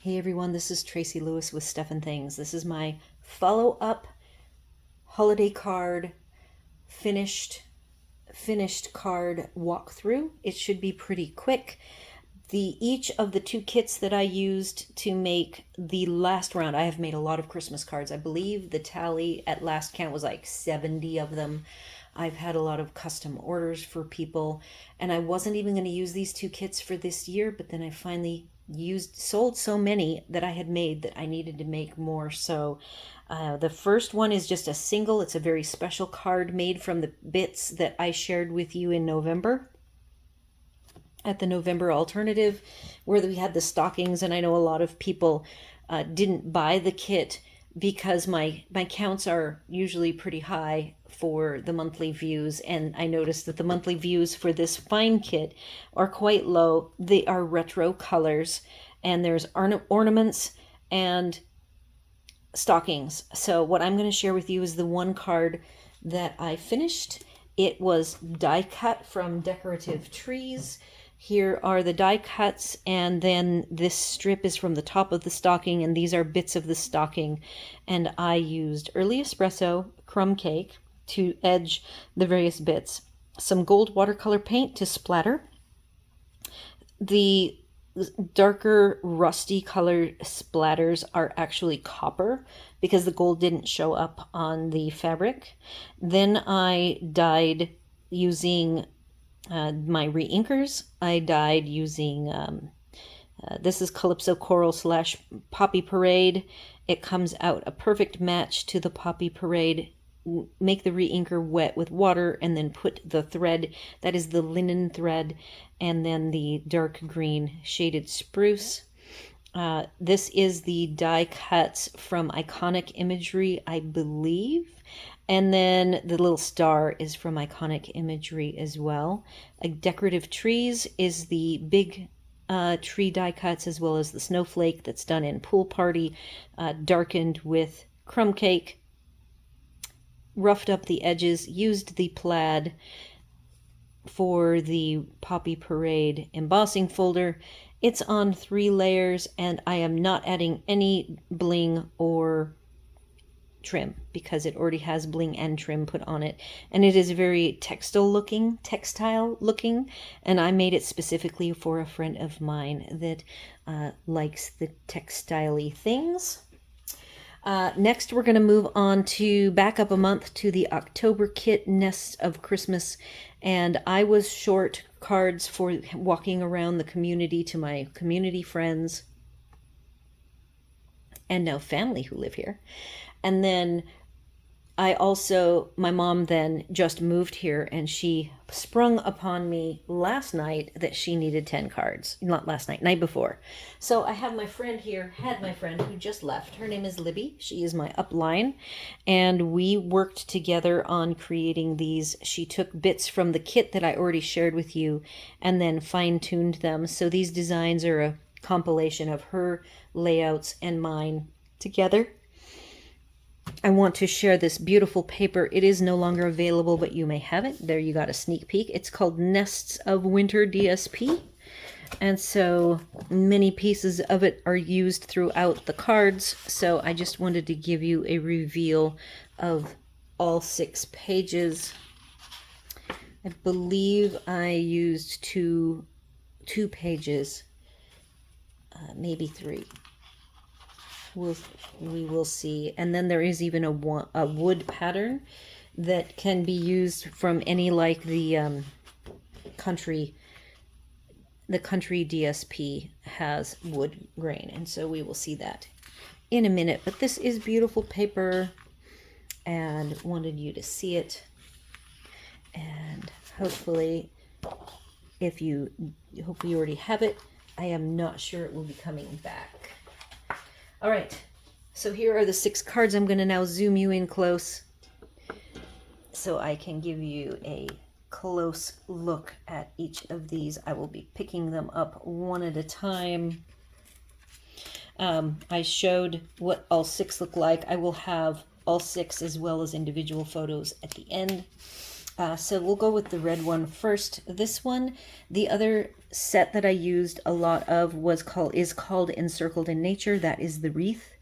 Hey everyone, this is Tracy Lewis with Stuff and Things. This is my follow-up holiday card finished card walkthrough. It should be pretty quick. Each of the two kits that I used to make the last round, I have made a lot of Christmas cards. I believe the tally at last count was like 70 of them. I've had a lot of custom orders for people, and I wasn't even going to use these two kits for this year, but then I finally sold so many that I had made that I needed to make more. So the first one is just a single. It's a very special card made from the bits that I shared with you in November at the November alternative, where we had the stockings. And I know a lot of people didn't buy the kit because my counts are usually pretty high for the monthly views, and I noticed that the monthly views for this fine kit are quite low. They are retro colors, and there's ornaments and stockings. So what I'm going to share with you is the one card that I finished. It was die cut from decorative trees. Here are the die cuts, and then this strip is from the top of the stocking, and these are bits of the stocking. And I used early espresso crumb cake to edge the various bits, some gold watercolor paint to splatter. The darker rusty color splatters are actually copper because the gold didn't show up on the fabric. Then I dyed using my re-inkers. I dyed using, this is Calypso Coral / Poppy Parade. It comes out a perfect match to the Poppy Parade. Make the re-inker wet with water and then put the thread, that is the linen thread, and then the dark green shaded spruce. This is the die cuts from Iconic Imagery, I believe. And then the little star is from Iconic Imagery as well. Decorative Trees is the big tree die cuts, as well as the snowflake that's done in Pool Party, darkened with crumb cake. Roughed up the edges, used the plaid for the Poppy Parade embossing folder. It's on 3 layers, and I am not adding any bling or trim because it already has bling and trim put on it, and it is very textile looking, and I made it specifically for a friend of mine that likes the textile-y things. Next, we're going to move on to back up a month to the October kit, Nests of Christmas. And I was short cards for walking around the community to my community friends and now family who live here. And then my mom then just moved here, and she sprung upon me last night that she needed 10 cards. Not last night, night before. So I have my friend here, who just left. Her name is Libby. She is my upline, and we worked together on creating these. She took bits from the kit that I already shared with you and then fine-tuned them. So these designs are a compilation of her layouts and mine together. I want to share this beautiful paper. It is no longer available, but you may have it. There you got a sneak peek. It's called Nests of Winter DSP. And so many pieces of it are used throughout the cards. So I just wanted to give you a reveal of all 6 pages. I believe I used two pages, maybe 3. We will see. And then there is even a wood pattern that can be used from any, like the country DSP has wood grain, and so we will see that in a minute. But this is beautiful paper, and wanted you to see it. And hopefully, if you already have it, I am not sure it will be coming back. All right, so here are the 6 cards. I'm going to now zoom you in close so I can give you a close look at each of these. I will be picking them up one at a time. I showed what all 6 look like. I will have all 6 as well as individual photos at the end. So we'll go with the red one first. This one, the other set that I used a lot of is called Encircled in Nature. That is the wreath.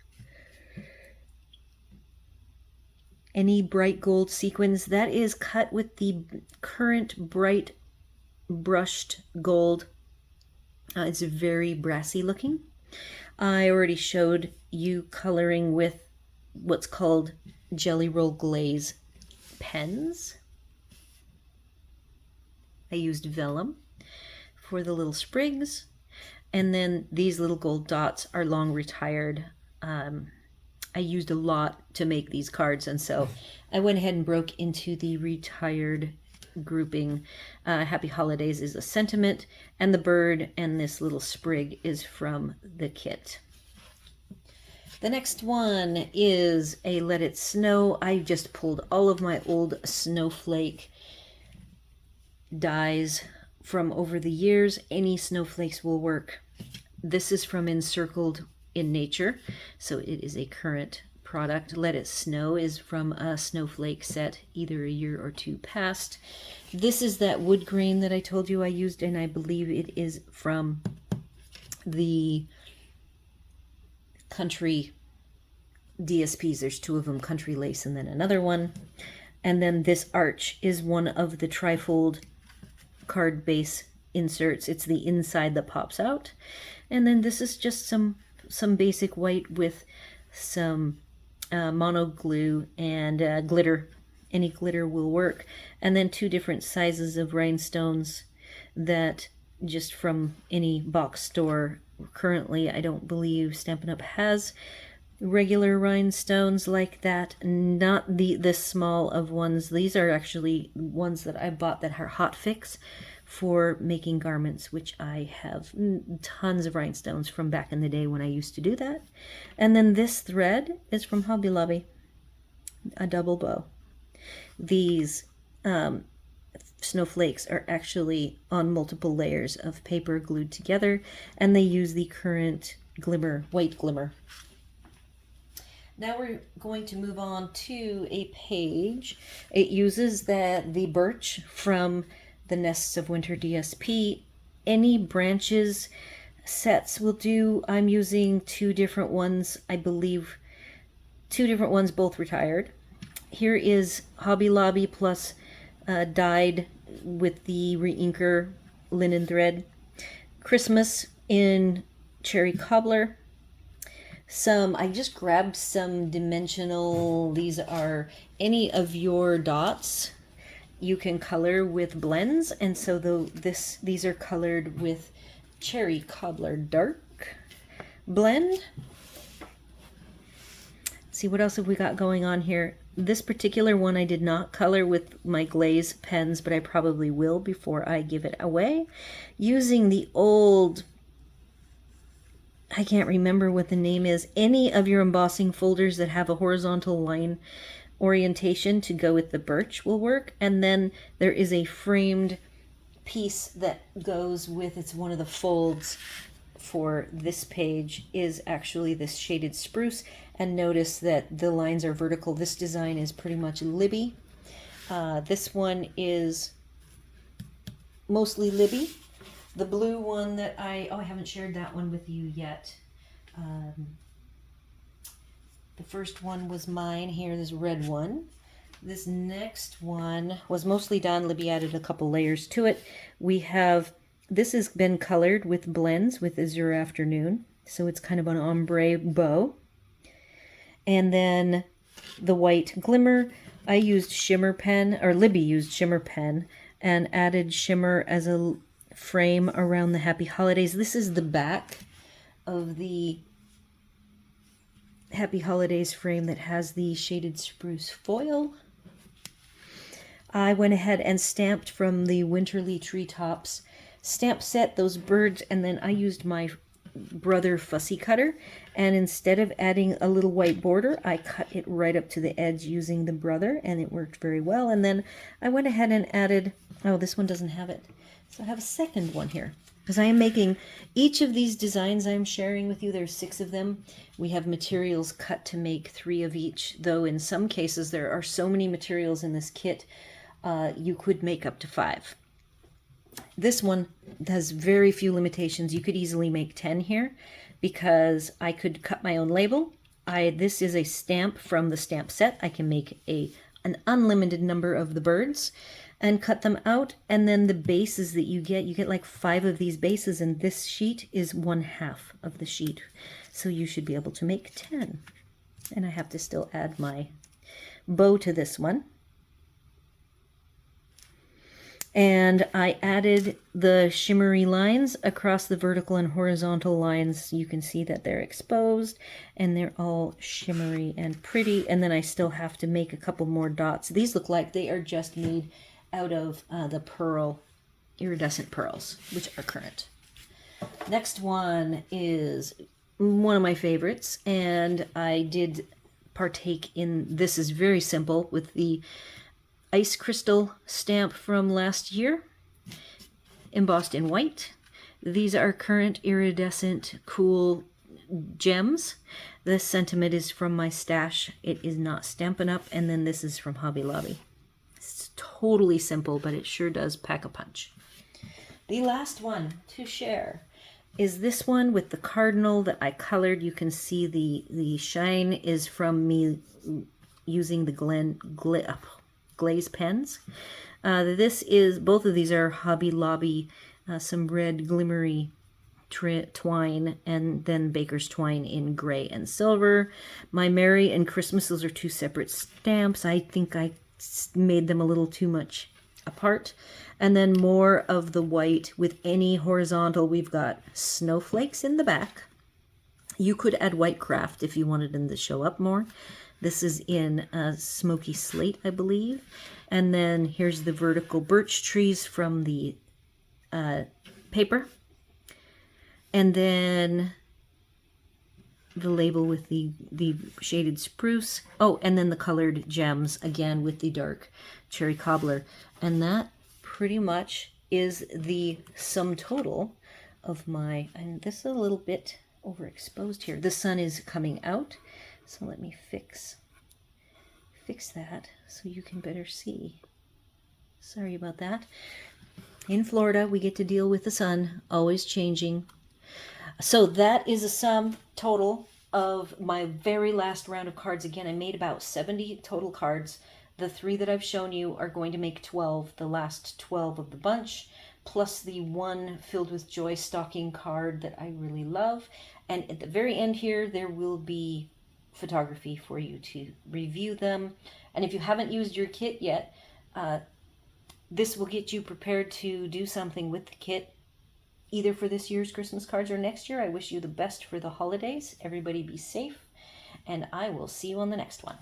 Any bright gold sequins, that is cut with the current bright brushed gold. It's very brassy looking. I already showed you coloring with what's called Jelly Roll Glaze pens. I used vellum for the little sprigs, and then these little gold dots are long retired. I used a lot to make these cards, and so I went ahead and broke into the retired grouping. Happy Holidays is a sentiment, and the bird and this little sprig is from the kit. The next one is a Let It Snow. I just pulled all of my old snowflake dies from over the years. Any snowflakes will work. This is from Encircled in Nature, so it is a current product. Let It Snow is from a snowflake set either a year or two past. This is that wood grain that I told you I used, and I believe it is from the Country DSPs. There's two of them, Country Lace and then another one. And then this arch is one of the trifold card base inserts. It's the inside that pops out. And then this is just some basic white with some mono glue and glitter. Any glitter will work. And then two different sizes of rhinestones that just from any box store. Currently, I don't believe Stampin' Up! Has regular rhinestones like that. Not this small of ones. These are actually ones that I bought that are hot fix for making garments, which I have tons of rhinestones from back in the day when I used to do that. And then this thread is from Hobby Lobby, a double bow. These snowflakes are actually on multiple layers of paper glued together, and they use the current glimmer, white glimmer. Now we're going to move on to a page. It uses the birch from the Nests of Winter DSP. Any branches sets will do. I'm using two different ones, I believe two different ones, both retired. Here is Hobby Lobby plus dyed with the reinker linen thread. Christmas in Cherry Cobbler. I just grabbed some dimensional, these are any of your dots you can color with blends, and so these are colored with Cherry Cobbler Dark blend. See, what else have we got going on here? This particular one I did not color with my glaze pens, but I probably will before I give it away. Using the old, I can't remember what the name is, any of your embossing folders that have a horizontal line orientation to go with the birch will work. And then there is a framed piece that goes with, it's one of the folds for this page is actually this shaded spruce. And notice that the lines are vertical. This design is pretty much Libby. This one is mostly Libby. The blue one that I haven't shared that one with you yet. The first one was mine. Here, this red one. This next one was mostly done. Libby added a couple layers to it. This has been colored with blends with Azure Afternoon. So it's kind of an ombre bow. And then the white glimmer, I used shimmer pen, or Libby used shimmer pen, and added shimmer as a frame around the Happy Holidays. This is the back of the Happy Holidays frame that has the shaded spruce foil. I went ahead and stamped from the Winterly Treetops stamp set, those birds, and then I used my Brother fussy cutter, and instead of adding a little white border, I cut it right up to the edge using the Brother, and it worked very well. And then I went ahead and added, oh, this one doesn't have it, so I have a second one here, because I am making each of these designs I'm sharing with you. There's 6 of them. We have materials cut to make 3 of each, though in some cases there are so many materials in this kit, you could make up to 5. This one has very few limitations. You could easily make 10 here because I could cut my own label. This is a stamp from the stamp set. I can make an unlimited number of the birds and cut them out. And then the bases that you get like 5 of these bases, and this sheet is 1/2 of the sheet. So you should be able to make 10. And I have to still add my bow to this one. And I added the shimmery lines across the vertical and horizontal lines. You can see that they're exposed and they're all shimmery and pretty. And then I still have to make a couple more dots. These look like they are just made out of the pearl, iridescent pearls, which are current. Next one is one of my favorites, and I did partake in, this is very simple, with the ice crystal stamp from last year, embossed in white. These are current iridescent cool gems. This sentiment is from my stash. It is not Stampin' Up. And then this is from Hobby Lobby. It's totally simple, but it sure does pack a punch. The last one to share is this one with the cardinal that I colored. You can see the shine is from me using the glaze pens. This is, both of these are Hobby Lobby, some red glimmery twine, and then baker's twine in gray and silver. My Merry and Christmas, those are 2 separate stamps. I think I made them a little too much apart. And then more of the white with any horizontal. We've got snowflakes in the back. You could add white craft if you wanted them to show up more. This is in smoky slate, I believe. And then here's the vertical birch trees from the paper. And then the label with the shaded spruce. Oh, and then the colored gems, again with the dark cherry cobbler. And that pretty much is the sum total of my, and this is a little bit overexposed here. The sun is coming out. So let me fix that so you can better see. Sorry about that. In Florida, we get to deal with the sun, always changing. So that is a sum total of my very last round of cards. Again, I made about 70 total cards. The 3 that I've shown you are going to make 12, the last 12 of the bunch, plus the 1 filled with joy stocking card that I really love. And at the very end here, there will be photography for you to review them. And if you haven't used your kit yet, this will get you prepared to do something with the kit, either for this year's Christmas cards or next year. I wish you the best for the holidays. Everybody be safe, and I will see you on the next one.